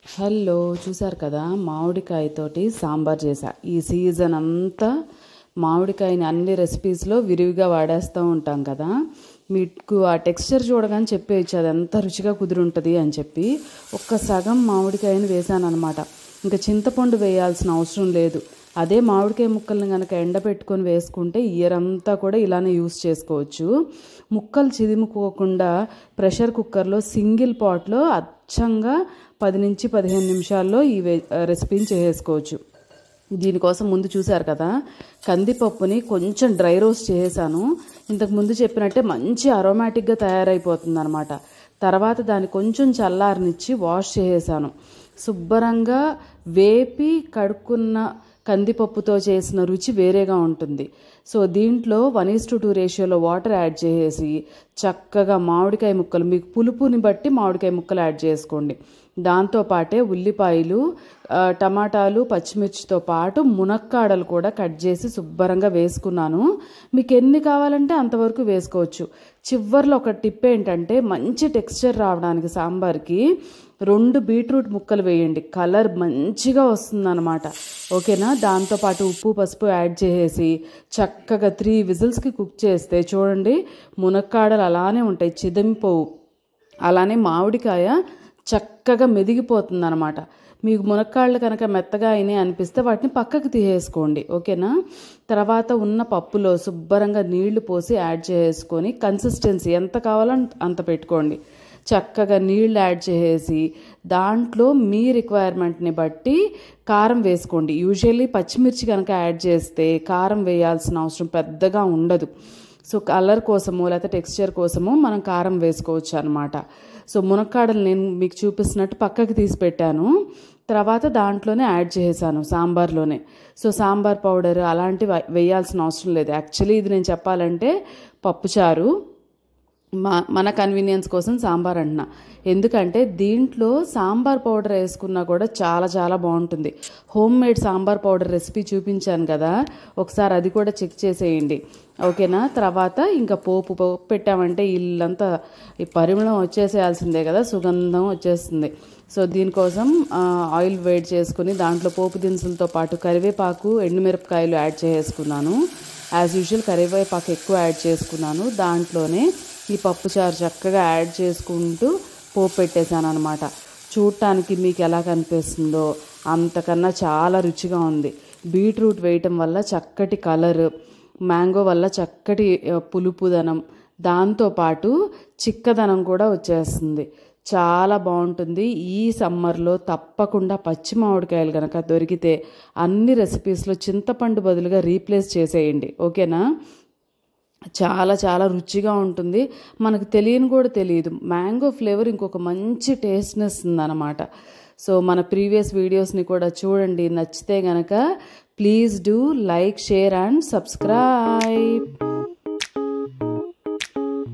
Hello, చూసారు కదా, మామిడికాయతోటి సాంబార్ చేసా. ఈ సీజన్ అంతా మామిడికాయని అన్ని రెసిపీస్లో విరివిగా వాడేస్తూ ఉంటాం కదా. మీకు ఆ టెక్స్చర్ చూడగానే చెప్పేయచ్చు అది ఎంత రుచిగా కుదురుంటుంది అని చెప్పి. ఒక్క సగం మామిడికాయని వేసాను అనమాట. ఇంకా చింతపండు వేయాల్సిన అవసరం లేదు. అదే మామిడికాయ ముక్కల్ని కనుక ఎండబెట్టుకొని వేసుకుంటే ఇయర్ అంతా కూడా ఇలానే యూస్ చేసుకోవచ్చు. ముక్కలు చిదిముకోకుండా ప్రెషర్ కుక్కర్లో సింగిల్ పాట్లో అచ్చంగా 10 నుంచి 15 నిమిషాల్లో ఈ రెసిపీని చేసేసుకోవచ్చు. దీనికోసం ముందు చూశారు కదా, కందిపప్పుని కొంచెం డ్రై రోస్ట్ చేసేసాను. ఇంతకు ముందు చెప్పినట్టే మంచి అరోమాటిక్గా తయారైపోతుంది అనమాట. తర్వాత దాన్ని కొంచెం చల్లారనిచ్చి వాష్ చేసేసాను. శుభ్రంగా వేపి కడుక్కున్న కందిపప్పుతో చేసిన రుచి వేరేగా ఉంటుంది. సో దీంట్లో 1:2 రేషియోలో వాటర్ యాడ్ చేసేసి చక్కగా మామిడికాయ ముక్కలు, మీకు పులుపుని బట్టి మామిడికాయ ముక్కలు యాడ్ చేసుకోండి. దాంతోపాటే ఉల్లిపాయలు, టమాటాలు, పచ్చిమిర్చితో పాటు మునక్కాడలు కూడా కట్ చేసి శుభ్రంగా వేసుకున్నాను. మీకు ఎన్ని కావాలంటే అంతవరకు వేసుకోవచ్చు. చివర్లో ఒక టిప్ ఏంటంటే, మంచి టెక్స్చర్ రావడానికి సాంబార్కి 2 బీట్రూట్ ముక్కలు వేయండి, కలర్ మంచిగా వస్తుందన్నమాట. ఓకేనా. దాంతోపాటు ఉప్పు పసుపు యాడ్ చేసేసి చక్కగా 3 విజిల్స్కి కుక్ చేస్తే చూడండి, మునక్కాడలు అలానే ఉంటాయి, చిదిమిపోవు. అలానే మామిడికాయ చక్కగా మెదిగిపోతుంది అనమాట. మీకు మునక్కాళ్ళు కనుక మెత్తగా అయినాయి అనిపిస్తే వాటిని పక్కకు తీసేసుకోండి. ఓకేనా. తర్వాత ఉన్న పప్పులో శుభ్రంగా నీళ్లు పోసి యాడ్ చేసుకొని కన్సిస్టెన్సీ ఎంత కావాలో అంత పెట్టుకోండి. చక్కగా నీళ్ళు యాడ్ చేసేసి దాంట్లో మీ రిక్వైర్మెంట్ని బట్టి కారం వేసుకోండి. యూజువల్లీ పచ్చిమిర్చి కనుక యాడ్ చేస్తే కారం వేయాల్సిన అవసరం పెద్దగా ఉండదు. సో కలర్ కోసమో లేకపోతే టెక్స్చర్ కోసమో మనం కారం వేసుకోవచ్చు అనమాట. సో మునక్కాడలు నేను మీకు చూపిస్తున్నట్టు పక్కకి తీసి పెట్టాను. తర్వాత దాంట్లోనే యాడ్ చేసేసాను సాంబార్లోనే. సో సాంబార్ పౌడర్ అలాంటివి వేయాల్సిన అవసరం లేదు. యాక్చువల్లీ ఇది నేను చెప్పాలంటే పప్పుచారు, మన కన్వీనియన్స్ కోసం సాంబార్ అంటున్నా. ఎందుకంటే దీంట్లో సాంబార్ పౌడర్ వేసుకున్నా కూడా చాలా చాలా బాగుంటుంది. Home made sambar powder recipe చూపించాను కదా, ఒకసారి అది కూడా చెక్ చేసేయండి. ఓకేనా. తర్వాత ఇంకా పోపు పెట్టామంటే ఇల్లంతా ఈ పరిమళం వచ్చేసేయాల్సిందే కదా, సుగంధం వచ్చేస్తుంది. సో దీనికోసం ఆయిల్ వేడి చేసుకుని దాంట్లో పోపు దినుసులతో పాటు కరివేపాకు, ఎండుమిరపకాయలు యాడ్ చేసుకున్నాను. యాజ్ యూజువల్ కరివేపాకు ఎక్కువ యాడ్ చేసుకున్నాను. దాంట్లోనే ఈ పప్పుచారు చక్కగా యాడ్ చేసుకుంటూ పోపు పెట్టేశాను అనమాట. చూడటానికి మీకు ఎలా కనిపిస్తుందో అంతకన్నా చాలా రుచిగా ఉంది. బీట్రూట్ వేయటం వల్ల చక్కటి కలర్, మ్యాంగో వల్ల చక్కటి పులుపుదనం, దాంతోపాటు చిక్కదనం కూడా వచ్చేస్తుంది. చాలా బాగుంటుంది. ఈ సమ్మర్లో తప్పకుండా పచ్చి మామిడికాయలు కనుక దొరికితే అన్ని రెసిపీస్లో చింతపండు బదులుగా రీప్లేస్ చేసేయండి. ఓకేనా. చాలా చాలా రుచిగా ఉంటుంది. మనకు తెలియని కూడా తెలియదు, మ్యాంగో ఫ్లేవర్ ఇంకొక మంచి టేస్ట్నెస్ ఉందన్నమాట. సో మన ప్రీవియస్ వీడియోస్ని కూడా చూడండి. నచ్చితే గనక please do like, share and subscribe.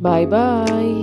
Bye bye.